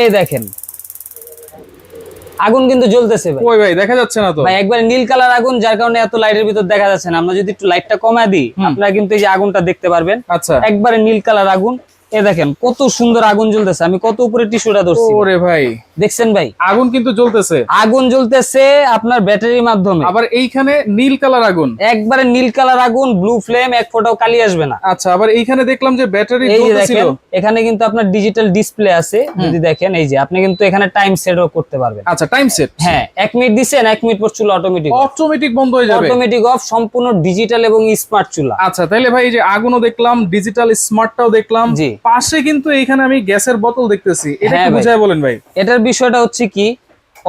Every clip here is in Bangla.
এই দেখেন আগুন কিন্তু জ্বলতেছে ভাই। ওই ভাই দেখা যাচ্ছে না তো ভাই, একবার নীল কালার আগুন, যার কারণে এত লাইটের ভিতর দেখা যাচ্ছে না। আমরা যদি একটু লাইটটা কমায় দিই, আপনারা কিন্তু এই যে আগুনটা দেখতে পারবেন। আচ্ছা, একবারে নীল কালার আগুন। এই দেখেন কত সুন্দর আগুন জ্বলতেছে। আমি কত উপরে টিস্যুটা ধরছি। ওরে ভাই, দেখছেন ভাই, আগুন কিন্তু জ্বলতেছে। আগুন জ্বলতেছে আপনার ব্যাটারির মাধ্যমে। আবার এইখানে নীল কালার আগুন, একবারে নীল কালার আগুন, ব্লু ফ্লেম, এক ফোঁটাও কালি আসবে না। আচ্ছা, আবার এইখানে দেখলাম যে ব্যাটারি এই যে জ্বলতেছিল। দেখেন এখানে কিন্তু আপনার ডিজিটাল ডিসপ্লে আছে। যদি দেখেন এই যে আপনি কিন্তু এখানে টাইম সেটও করতে পারবেন। আচ্ছা, টাইম সেট। হ্যাঁ, 1 মিনিট দিছেন, 1 মিনিট পর চুলা অটোমেটিক বন্ধ হয়ে যাবে। অটোমেটিক অফ, সম্পূর্ণ ডিজিটাল এবং স্মার্ট চুলা। আচ্ছা, তাহলে ভাই এই যে আগুনও দেখলাম, ডিজিটাল স্মার্টটাও দেখলাম, জি। পাশে কিন্তু এইখানে আমি গ্যাসের বোতল দেখতেছি। এটা হ্যাঁ কি ভাই। বুঝায় বলেন ভাই? এটার বিষয়টা হচ্ছে কি,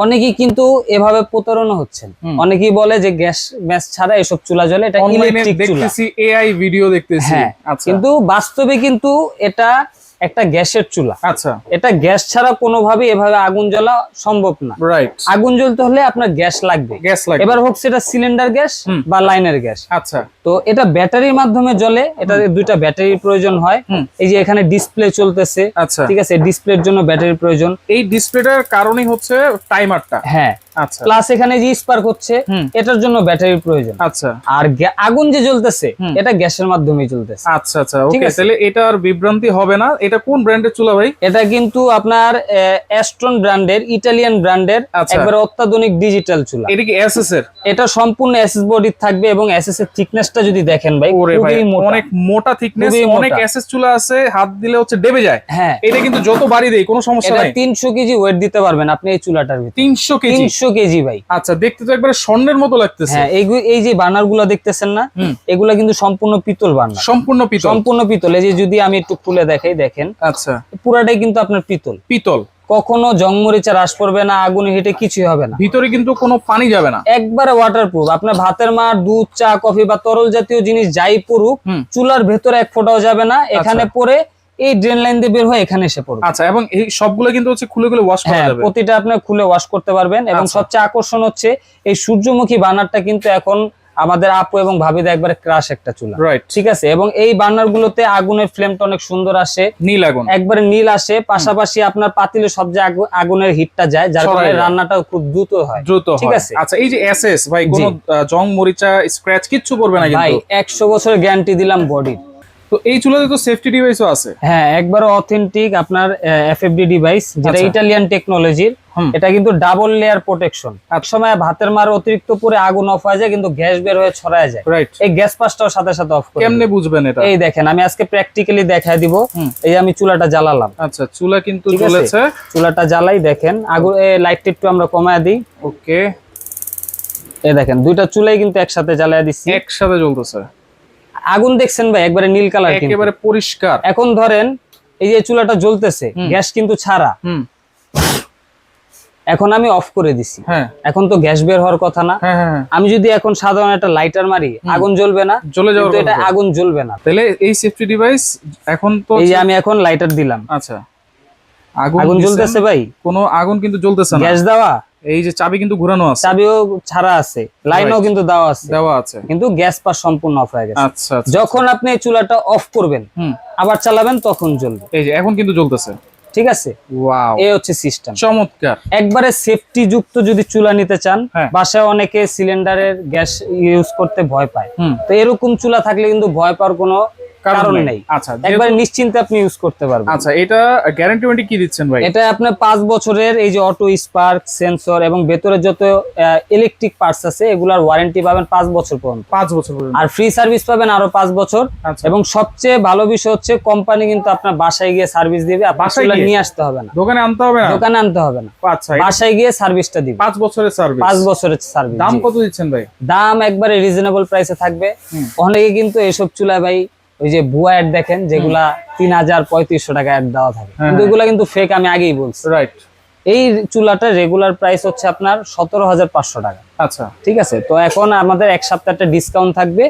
অনেকেই কিন্তু এভাবে প্রতারণা হচ্ছেন। অনেকেই বলে যে গ্যাস ছাড়া এসব চুলা জ্বলে, এটা অনলাইনে ইলেকট্রিক চুলা। দেখতেছি, এআই ভিডিও দেখতেছি। হ্যাঁ, আচ্ছা, কিন্তু বাস্তবে কিন্তু এটা একটা গ্যাসের চুলা। আচ্ছা, এটা গ্যাস ছাড়া কোনোভাবে এভাবে আগুন জ্বলা সম্ভব না। রাইট। আগুন জ্বলতে হলে আপনার গ্যাস লাগবে। গ্যাস লাগবে। এবার হোক সেটা সিলিন্ডার গ্যাস বা লাইনের গ্যাস। আচ্ছা, তো এটা ব্যাটারির মাধ্যমে জ্বলে। এটা দুইটা ব্যাটারির প্রয়োজন হয়। এই যে এখানে ডিসপ্লে চলতেছে, আচ্ছা, ঠিক আছে, ডিসপ্লের জন্য ব্যাটারির প্রয়োজন। এই ডিসপ্লেটার কারণই হচ্ছে টাইমারটা। হ্যাঁ, আচ্ছা, প্লাস এখানে যে স্পার্ক হচ্ছে এটার জন্য ব্যাটারির প্রয়োজন। আচ্ছা, আর আগুন যে জ্বলতেছে এটা গ্যাসের মাধ্যমে জ্বলতেছে। আচ্ছা, আচ্ছা, ওকে। তাহলে এটা আর বিভ্রান্তি হবে না। এটা কোন ব্র্যান্ডের চুলা ভাই? এটা কিন্তু আপনার অ্যাস্ট্রন ব্র্যান্ডের, ইটালিয়ান ব্র্যান্ডের, আচ্ছা। একবারে অত্যাধুনিক ডিজিটাল চুলা। এটা কি এসএস এর? এটা সম্পূর্ণ এসএস বডি থাকবে এবং এসএস এর থিকনেসটা যদি দেখেন ভাই, ওরে ভাই, খুবই মোটা। অনেক মোটা থিকনেস। খুবই মোটা। অনেক এসএস চুলা আছে, হাত দিলে হচ্ছে ডেবে যায়। হ্যাঁ, এটা কিন্তু যত বাড়ি দেই কোনো সমস্যা এটা নাই। 300 কেজি ওয়েট দিতে পারবেন আপনি এই চুলাটার ভিতরে। 300 কেজি? 300 কেজি ভাই। আচ্ছা, দেখতে তো একবারে স্বর্ণের মতো লাগতেছে। হ্যাঁ, এই যে বার্নার গুলা দেখতেছেন না, এগুলা কিন্তু সম্পূর্ণ পিতল বার্নার। সম্পূর্ণ পিতল? সম্পূর্ণ পিতল। এই যে যদি আমি একটু খুলে দেখাই, দেখেন আচ্ছা, পুরাটাই কিন্তু আপনার পিতল। পিতল। কখনো জংমরিচা রাস পড়বে না, আগুনে হিটে কিছুই হবে না। ভিতরে কিন্তু কোনো পানি যাবে না। একবারে ওয়াটারপ্রুফ। আপনার ভাতের মার, দুধ, চা, কফি বা তরল জাতীয় জিনিস যাই পড়ুক, চুলার ভেতরে এক ফোঁটাও যাবে না। এখানে পরে এই ড্রেন লাইন দিয়ে বের হয়ে এখানে এসে পড়বে। আচ্ছা, এবং এই সবগুলো কিন্তু হচ্ছে খুলে খুলে ওয়াশ করা হ্যাঁ, যাবে। প্রতিটা আপনি খুলে ওয়াশ করতে পারবেন। এবং সবচেয়ে আকর্ষণ হচ্ছে এই সূর্যমুখী বার্নারটা কিন্তু এখন আমাদের আপু এবং ভাবিদের একবারে ক্রাশ একটা চুলা, রাইট? ঠিক আছে। এবং এই বার্নার গুলোতে আগুনের ফ্লেমটা অনেক সুন্দর আসে, নীল আগুন, একবারে নীল আসে। পাশাপাশি আপনার পাতিলে সব যে আগুনের হিটটা যায়, যার কারণে রান্নাটা খুব দ্রুত হয়, ঠিক আছে। আচ্ছা, এই যে এসএস ভাই, কোনো জং মরিচা স্ক্র্যাচ কিচ্ছু করবে না ভাই, কিন্তু? 100 বছরের গ্যারান্টি দিলাম বডির। তো এই চুলাতে তো সেফটি ডিভাইসও আছে? হ্যাঁ, একবার অথেন্টিক আপনার এফএফডি ডিভাইস, যেটা ইটালিয়ান টেকনোলজির। এটা কিন্তু ডাবল লেয়ার প্রোটেকশন। এক সময় ভাতের মার অতিরিক্ত পরে আগুন অফ হয়ে যায়, কিন্তু গ্যাস বের হয়ে ছড়ায় যায়। রাইট। এই গ্যাস পাসটাও সাথে সাথে অফ করে। কেমনে বুঝবেন এটা? এই দেখেন, আমি আজকে প্র্যাকটিক্যালি দেখায় দিব। এই আমি চুলাটা জ্বালালাম। আচ্ছা, চুলা কিন্তু জ্বলেছে। চুলাটা জ্বালাই, দেখেন আগুন, লাইটটা একটু আমরা কমায় দিই। ওকে, এই দেখেন দুইটা চুলাই কিন্তু একসাথে জ্বালায় দিচ্ছি, একসাথে জ্বলতেছে। আগুন দেখছেন ভাই, একবারে নীল কালার, একেবারে পরিষ্কার। এখন ধরেন এই যে চুলাটা জ্বলতেছে, গ্যাস কিন্তু ছাড়া। এখন আমি অফ করে দিছি। এখন তো গ্যাস বের হওয়ার কথা না। আমি যদি এখন সাধারণ একটা লাইটার মারি, আগুন জ্বলবে না, জ্বলে যাবে, এটা আগুন জ্বলবে না। তাহলে এই সেফটি ডিভাইস এখন তো, এই যে আমি এখন লাইটার দিলাম, আচ্ছা, আগুন জ্বলতেছে ভাই, কোনো আগুন কিন্তু জ্বলতেছে না। গ্যাস দেওয়া, এই যে চাবি কিন্তু ঘোরানো আছে, চাবিও ছাড়া আছে, লাইনও কিন্তু দেওয়া আছে, কিন্তু গ্যাস পাস সম্পূর্ণ অফ হয়ে গেছে। আচ্ছা, যখন আপনি এই চুলাটা অফ করবেন, আবার চালাবেন, তখন জ্বলবে। এই যে এখন কিন্তু জ্বলতেছে, ঠিক আছে। ওয়াও, এই হচ্ছে সিস্টেম। চমৎকার। একবারে সেফটি যুক্ত যদি চুলা নিতে চান, বাসায় অনেকে সিলিন্ডারের গ্যাস ইউজ করতে ভয় পায়, তো এরকম চুলা থাকলে কিন্তু ভয় পাওয়ার কোনো কারণ নেই। আচ্ছা, একবারে নিশ্চিন্তে আপনি ইউজ করতে পারবেন। আচ্ছা, এটা গ্যারান্টি ওয়ারেন্টি কি দিচ্ছেন ভাই? এটা আপনার 5 বছরের এই যে অটো স্পার্ক সেন্সর এবং ভেতরে যত ইলেকট্রিক পার্টস আছে, এগুলার ওয়ারেন্টি পাবেন 5 বছর পর্যন্ত। 5 বছর পর্যন্ত। আর ফ্রি সার্ভিস পাবেন আরো 5 বছর। এবং সবচেয়ে ভালো বিষয় হচ্ছে কোম্পানি কিন্তু আপনার বাসায় গিয়ে সার্ভিস দিবে, আপনার নিয়ে আসতে হবে না, দোকানে আনতে হবে না, দোকানে আনতে হবে না। আচ্ছা, বাসায় গিয়ে সার্ভিসটা দিবে। 5 বছরের সার্ভিস। 5 বছরের সার্ভিস। দাম কত দিচ্ছেন ভাই? দাম একবারে রিজনেবল প্রাইসে থাকবে। অনেকে কিন্তু এসব চুলা ভাই ওই যে ভুয়া অ্যাড দেখেন, যেগুলা 3000-3500 টাকা অ্যাড দেওয়া থাকে, কিন্তু এগুলা কিন্তু ফেক। আমি আগেই বলছি, রাইট। এই চুলাটা রেগুলার প্রাইস হচ্ছে আপনার 17,500 টাকা। আচ্ছা, ঠিক আছে। তো এখন আমাদের এক সপ্তাহ একটা ডিসকাউন্ট থাকবে,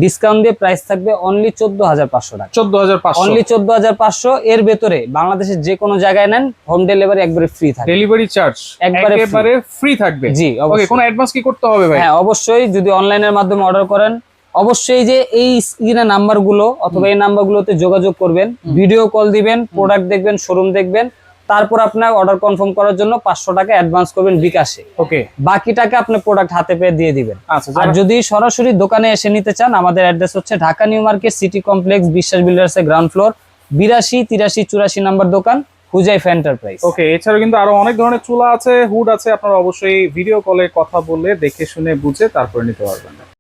ডিসকাউন্ট দিয়ে প্রাইস থাকবে অনলি 14,500 টাকা। 14,500, অনলি 14,500। এর ভেতরে বাংলাদেশের যে কোনো জায়গায় নেন, হোম ডেলিভারি একবারে ফ্রি থাকবে। ডেলিভারি চার্জ একেবারে ফ্রি থাকবে। জি, ওকে। কোনো অ্যাডভান্স কি করতে হবে ভাই? হ্যাঁ, অবশ্যই। যদি অনলাইনের মাধ্যমে অর্ডার করেন, অবশ্যই যে এই স্ক্রিনের নাম্বারগুলো অথবা এই নাম্বারগুলোতে যোগাযোগ করবেন, ভিডিও কল দিবেন, প্রোডাক্ট দেখবেন, শোরুম দেখবেন, তারপর আপনার অর্ডার কনফার্ম করার জন্য 500 টাকা অ্যাডভান্স করবেন বিকাশে। ওকে, বাকি টাকা আপনি প্রোডাক্ট হাতে পেয়ে দিয়ে দিবেন। আচ্ছা, আর যদি সরাসরি দোকানে এসে নিতে চান, আমাদের অ্যাড্রেস হচ্ছে Dhaka new market city complex বিশ্বাস বিল্ডার্স এর গ্রাউন্ড ফ্লোর 82 83 84 নাম্বার দোকান, হুজাইফা এন্টারপ্রাইজ। ওকে, এছাড়া কিন্তু আরো অনেক ধরনের চুলা আছে, হুড আছে, আপনারা অবশ্যই ভিডিও কলে কথা বলে দেখে শুনে বুঝে তারপরে নিতে পারবেন।